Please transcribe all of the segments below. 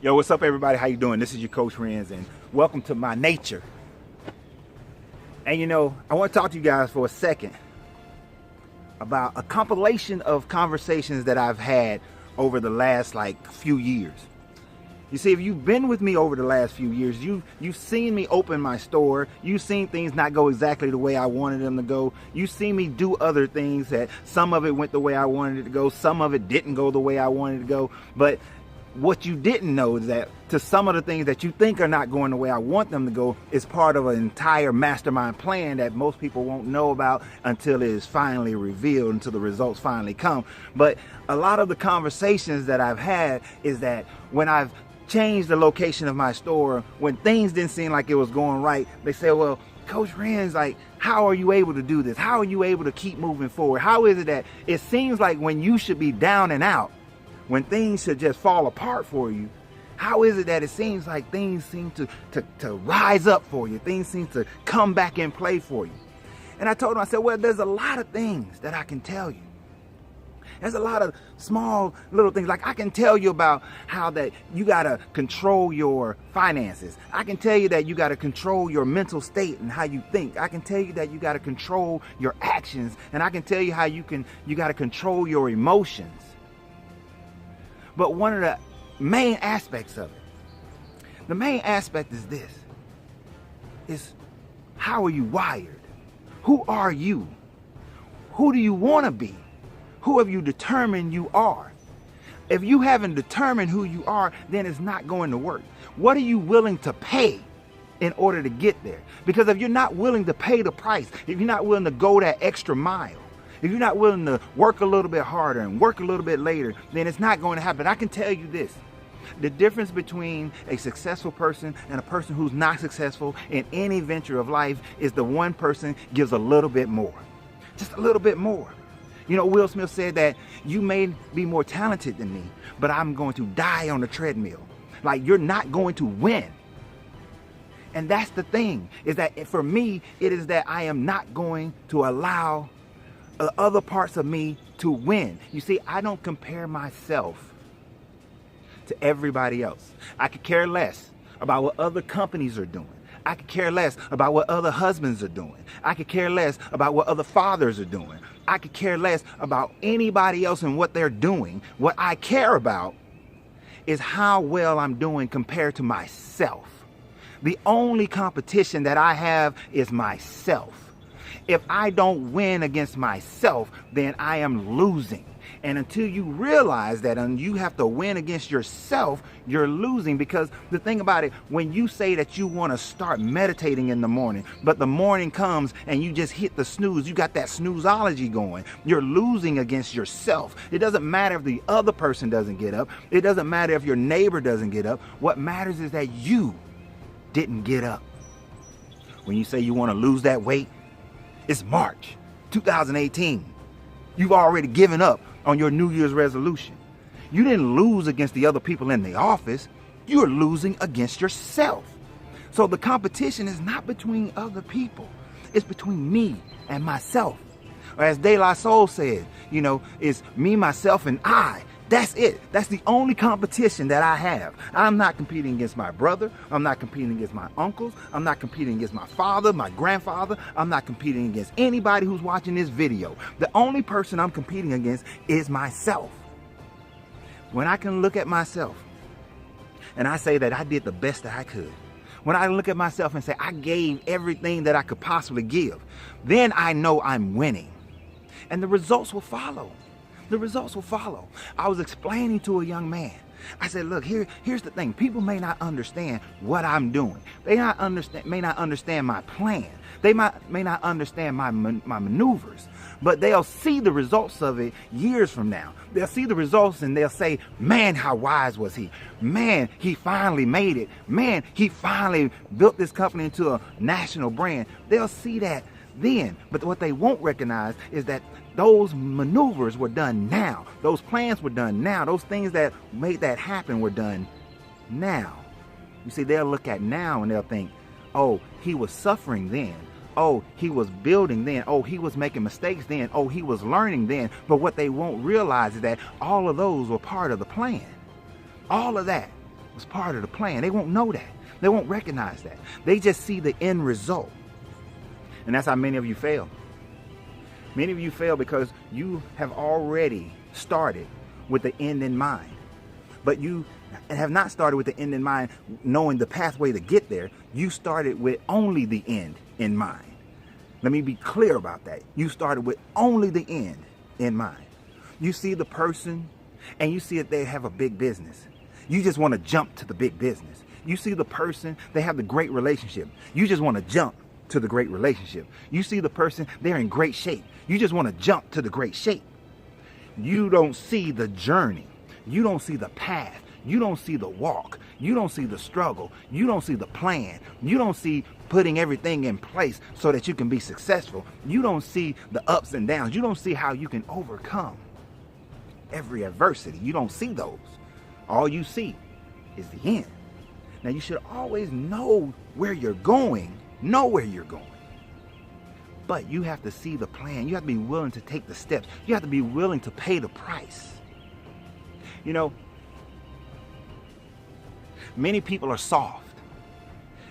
Yo, what's up, everybody? How you doing? This is your Coach Renz, and welcome to My Nature. And you know, I want to talk to you guys for a second about a compilation of conversations that I've had over the last few years. You see, if you've been with me over the last few years, you've seen me open my store. You've seen things not go exactly the way I wanted them to go. You've seen me do other things that some of it went the way I wanted it to go. Some of it didn't go the way I wanted it to go. But what you didn't know is that to some of the things that you think are not going the way I want them to go is part of an entire mastermind plan that most people won't know about until it is finally revealed, until the results finally come. But a lot of the conversations that I've had is that when I've changed the location of my store, when things didn't seem like it was going right, they say, well, Coach Renz, how are you able to do this? How are you able to keep moving forward? How is it that it seems like when you should be down and out, when things should just fall apart for you, how is it that it seems like things seem to rise up for you? Things seem to come back in play for you. And I told him, I said, well, there's a lot of things that I can tell you. There's a lot of small little things. I can tell you about how that you got to control your finances. I can tell you that you got to control your mental state and how you think. I can tell you that you got to control your actions. And I can tell you how you got to control your emotions. But one of the main aspects of it, the main aspect is this, is how are you wired? Who are you? Who do you want to be? Who have you determined you are? If you haven't determined who you are, then it's not going to work. What are you willing to pay in order to get there? Because if you're not willing to pay the price, if you're not willing to go that extra mile, if you're not willing to work a little bit harder and work a little bit later, then it's not going to happen. I can tell you this. The difference between a successful person and a person who's not successful in any venture of life is the one person gives a little bit more. Just a little bit more. You know, Will Smith said that you may be more talented than me, but I'm going to die on the treadmill. You're not going to win. And that's the thing, is that for me, it is that I am not going to allow other parts of me to win. You see, I don't compare myself to everybody else. I could care less about what other companies are doing. I could care less about what other husbands are doing. I could care less about what other fathers are doing. I could care less about anybody else and what they're doing. What I care about is how well I'm doing compared to myself. The only competition that I have is myself. If I don't win against myself, then I am losing. And until you realize that and you have to win against yourself, you're losing. Because the thing about it, when you say that you want to start meditating in the morning, but the morning comes and you just hit the snooze, you got that snoozeology going, you're losing against yourself. It doesn't matter if the other person doesn't get up. It doesn't matter if your neighbor doesn't get up. What matters is that you didn't get up. When you say you want to lose that weight, it's March 2018. You've already given up on your New Year's resolution. You didn't lose against the other people in the office. You're losing against yourself. So the competition is not between other people. It's between me and myself. Or as De La Soul said, it's me, myself, and I. That's it. That's the only competition that I have. I'm not competing against my brother. I'm not competing against my uncles. I'm not competing against my father, my grandfather. I'm not competing against anybody who's watching this video. The only person I'm competing against is myself. When I can look at myself and I say that I did the best that I could, when I look at myself and say I gave everything that I could possibly give, then I know I'm winning. And the results will follow. The results will follow. I was explaining to a young man. I said, look, here's the thing. People may not understand what I'm doing. They may not understand my plan. They may not understand my maneuvers. But they'll see the results of it years from now. They'll see the results and they'll say, man, how wise was he? Man, he finally made it. Man, he finally built this company into a national brand. They'll see that then. But what they won't recognize is that those maneuvers were done now. Those plans were done now. Those things that made that happen were done now. You see, they'll look at now and they'll think, oh, he was suffering then. Oh, he was building then. Oh, he was making mistakes then. Oh, he was learning then. But what they won't realize is that all of those were part of the plan. All of that was part of the plan. They won't know that. They won't recognize that. They just see the end result. And that's how many of you fail. Many of you fail because you have already started with the end in mind. But you have not started with the end in mind, knowing the pathway to get there. You started with only the end in mind. Let me be clear about that. You started with only the end in mind. You see the person and you see that they have a big business. You just want to jump to the big business. You see the person, they have the great relationship. You just want to jump to the great relationship. You see the person, they're in great shape. You just want to jump to the great shape. You don't see the journey. You don't see the path. You don't see the walk. You don't see the struggle. You don't see the plan. You don't see putting everything in place so that you can be successful. You don't see the ups and downs. You don't see how you can overcome every adversity. You don't see those. All you see is the end. Now you should always know where you're going. Know where you're going. But you have to see the plan. You have to be willing to take the steps. You have to be willing to pay the price. You know, many people are soft.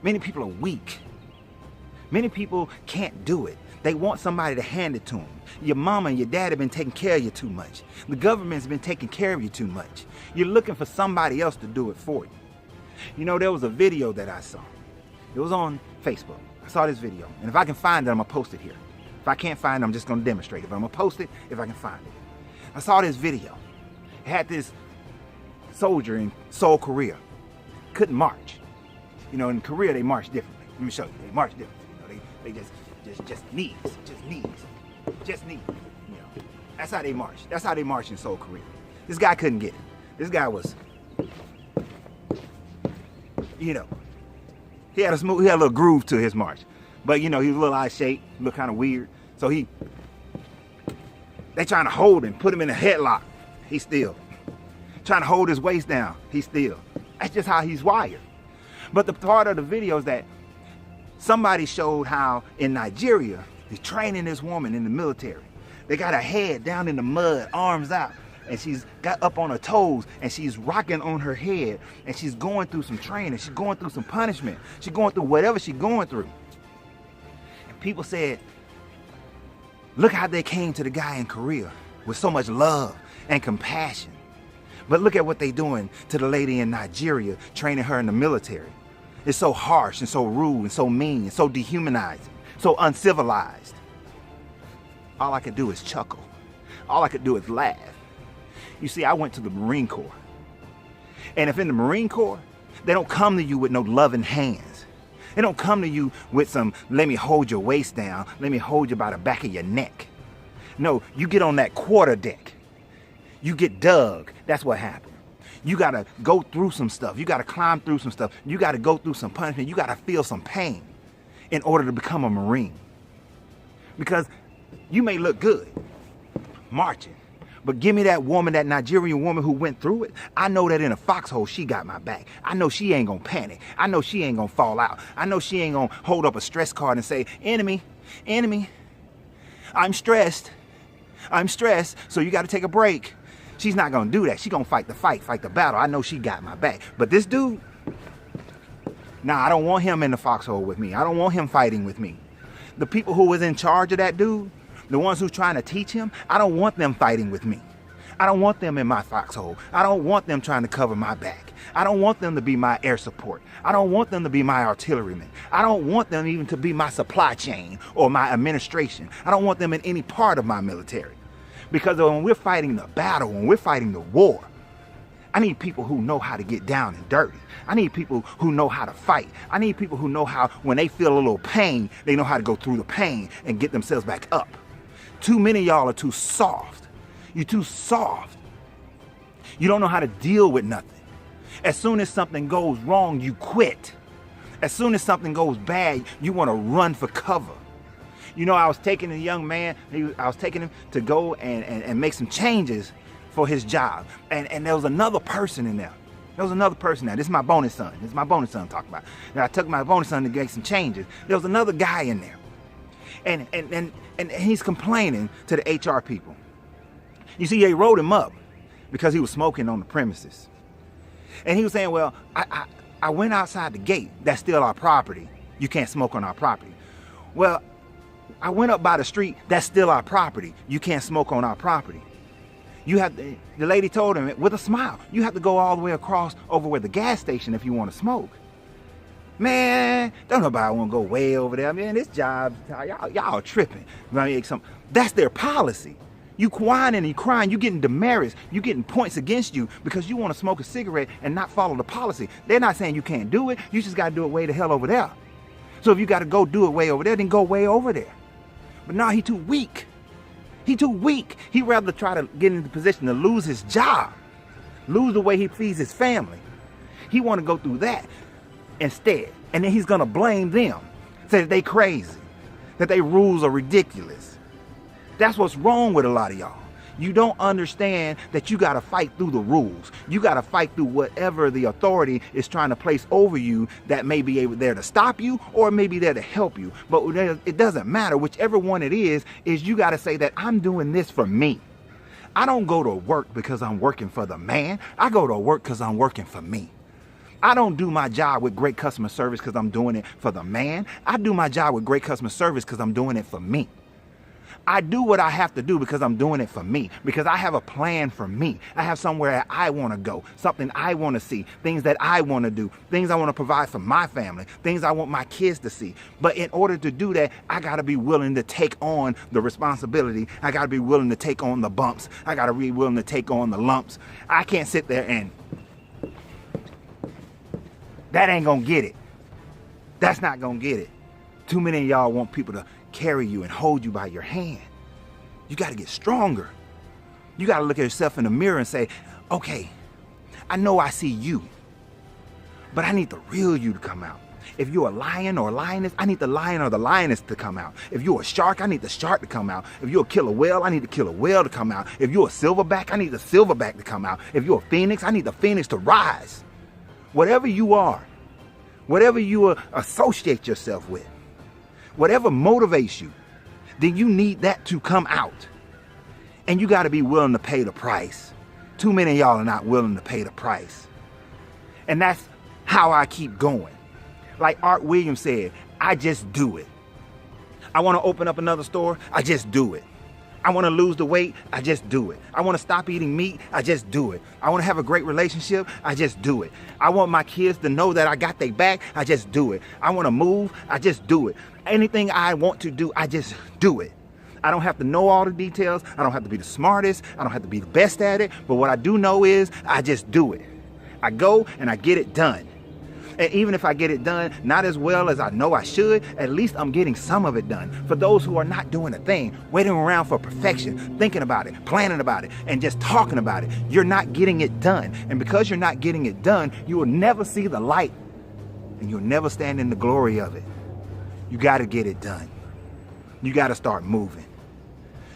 Many people are weak. Many people can't do it. They want somebody to hand it to them. Your mama and your dad have been taking care of you too much. The government's been taking care of you too much. You're looking for somebody else to do it for you. You know, there was a video that I saw. It was on Facebook. I saw this video. And if I can find it, I'm going to post it here. If I can't find it, I'm just going to demonstrate it. But I'm going to post it if I can find it. I saw this video. It had this soldier in Seoul, Korea. Couldn't march. You know, in Korea, they march differently. Let me show you. They march differently. You know, they just knees. Just knees. You know, that's how they march. That's how they march in Seoul, Korea. This guy couldn't get it. This guy was, you know, he had a little groove to his march. But, you know, he was a little out of shape, looked kind of weird. So they trying to hold him, put him in a headlock. He's still. Trying to hold his waist down. He's still. That's just how he's wired. But the part of the video is that somebody showed how in Nigeria, they're training this woman in the military. They got her head down in the mud, arms out, and she's got up on her toes, and she's rocking on her head, and she's going through some training. She's going through some punishment. She's going through whatever she's going through. And people said, look how they came to the guy in Korea with so much love and compassion. But look at what they're doing to the lady in Nigeria, training her in the military. It's so harsh and so rude and so mean and so dehumanizing, so uncivilized. All I could do is chuckle. All I could do is laugh. You see, I went to the Marine Corps. And if in the Marine Corps, they don't come to you with no loving hands. They don't come to you with some, let me hold your waist down, let me hold you by the back of your neck. No, you get on that quarter deck. You get dug. That's what happened. You got to go through some stuff. You got to climb through some stuff. You got to go through some punishment. You got to feel some pain in order to become a Marine. Because you may look good marching, but give me that woman, that Nigerian woman who went through it. I know that in a foxhole, she got my back. I know she ain't going to panic. I know she ain't going to fall out. I know she ain't going to hold up a stress card and say, enemy, I'm stressed, so you got to take a break. She's not going to do that. She's going to fight the battle. I know she got my back. But this dude, nah, I don't want him in the foxhole with me. I don't want him fighting with me. The people who was in charge of that dude, the ones who's trying to teach him, I don't want them fighting with me. I don't want them in my foxhole. I don't want them trying to cover my back. I don't want them to be my air support. I don't want them to be my artillerymen. I don't want them even to be my supply chain or my administration. I don't want them in any part of my military. Because when we're fighting the battle, when we're fighting the war, I need people who know how to get down and dirty. I need people who know how to fight. I need people who know how, when they feel a little pain, they know how to go through the pain and get themselves back up. Too many of y'all are too soft. You're too soft. You don't know how to deal with nothing. As soon as something goes wrong, you quit. As soon as something goes bad, you want to run for cover. You know, I was taking a young man, I was taking him to go and make some changes for his job. And there was another person in there. There was another person there. This is my bonus son. This is my bonus son I'm talking about. Now, I took my bonus son to make some changes. There was another guy in there. And he's complaining to the HR people. You see, they wrote him up because he was smoking on the premises. And he was saying, well, I went outside the gate. That's still our property. You can't smoke on our property. Well, I went up by the street. That's still our property. You can't smoke on our property. The lady told him with a smile, you have to go all the way across over where the gas station if you want to smoke. Man, don't nobody want to go way over there. Man, this job, y'all tripping. That's their policy. You whining and you crying, you getting demerits, you getting points against you because you want to smoke a cigarette and not follow the policy. They're not saying you can't do it. You just got to do it way the hell over there. So if you got to go do it way over there, then go way over there. But no, he too weak. He too weak. He'd rather try to get into the position to lose his job, lose the way he feeds his family. He want to go through that instead. And then he's going to blame them, say that they crazy, that they rules are ridiculous. That's what's wrong with a lot of y'all. You don't understand that you got to fight through the rules. You got to fight through whatever the authority is trying to place over you that may be there to stop you or may be there to help you. But it doesn't matter. Whichever one it is you got to say that I'm doing this for me. I don't go to work because I'm working for the man. I go to work because I'm working for me. I don't do my job with great customer service because I'm doing it for the man. I do my job with great customer service because I'm doing it for me. I do what I have to do because I'm doing it for me, because I have a plan for me. I have somewhere I want to go, something I want to see, things that I want to do, things I want to provide for my family, things I want my kids to see. But in order to do that, I got to be willing to take on the responsibility. I got to be willing to take on the bumps. I got to be willing to take on the lumps. I can't sit there and that ain't going to get it. That's not going to get it. Too many of y'all want people to carry you and hold you by your hand. You got to get stronger. You got to look at yourself in the mirror and say, okay, I know I see you, but I need the real you to come out. If you're a lion or a lioness, I need the lion or the lioness to come out. If you're a shark, I need the shark to come out. If you're a killer whale, I need the killer whale to come out. If you're a silverback, I need the silverback to come out. If you're a phoenix, I need the phoenix to rise. Whatever you are, whatever you associate yourself with, whatever motivates you, then you need that to come out. And you got to be willing to pay the price. Too many of y'all are not willing to pay the price. And that's how I keep going. Like Art Williams said, I just do it. I want to open up another store, I just do it. I want to lose the weight, I just do it. I want to stop eating meat, I just do it. I want to have a great relationship, I just do it. I want my kids to know that I got their back, I just do it. I want to move, I just do it. Anything I want to do, I just do it. I don't have to know all the details. I don't have to be the smartest. I don't have to be the best at it. But what I do know is I just do it. I go and I get it done. And even if I get it done not as well as I know I should, at least I'm getting some of it done. For those who are not doing a thing, waiting around for perfection, thinking about it, planning about it, and just talking about it, you're not getting it done. And because you're not getting it done, you will never see the light and you'll never stand in the glory of it. You got to get it done. You got to start moving.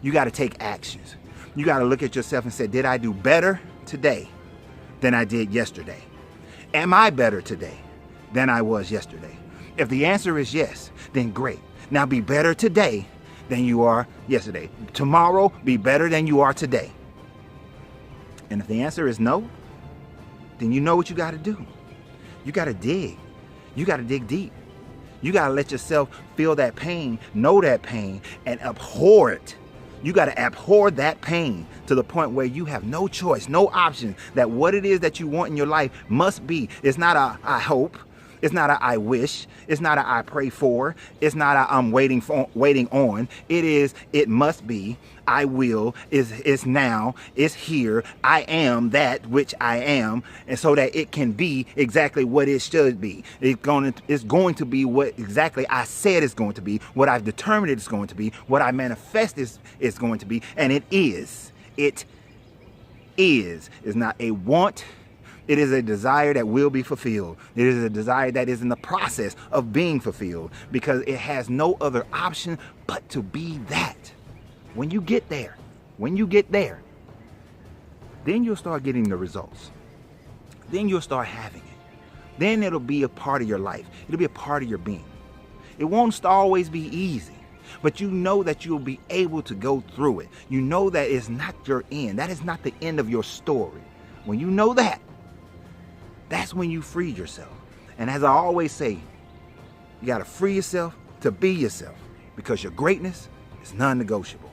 You got to take actions. You got to look at yourself and say, did I do better today than I did yesterday? Am I better today than I was yesterday? If the answer is yes, then great. Now be better today than you are yesterday. Tomorrow, be better than you are today. And if the answer is no, then you know what you got to do. You got to dig. You got to dig deep. You got to let yourself feel that pain, know that pain, and abhor it. You got to abhor that pain to the point where you have no choice, no option, that what it is that you want in your life must be. It's not a I hope. It's not a I wish. It's not a I pray for. It's not a I'm waiting on. It is, it must be, I will, is now, is here. I am that which I am. And so that it can be exactly what it should be. It's going to be what exactly I said it's going to be, what I've determined it's going to be, what I manifest is going to be. And it is. It is. It's not a want. It is a desire that will be fulfilled. It is a desire that is in the process of being fulfilled because it has no other option but to be that. When you get there, then you'll start getting the results. Then you'll start having it. Then it'll be a part of your life. It'll be a part of your being. It won't always be easy, but you know that you'll be able to go through it. You know that it's not your end. That is not the end of your story. When you know that, that's when you free yourself. And as I always say, you got to free yourself to be yourself, because your greatness is non-negotiable.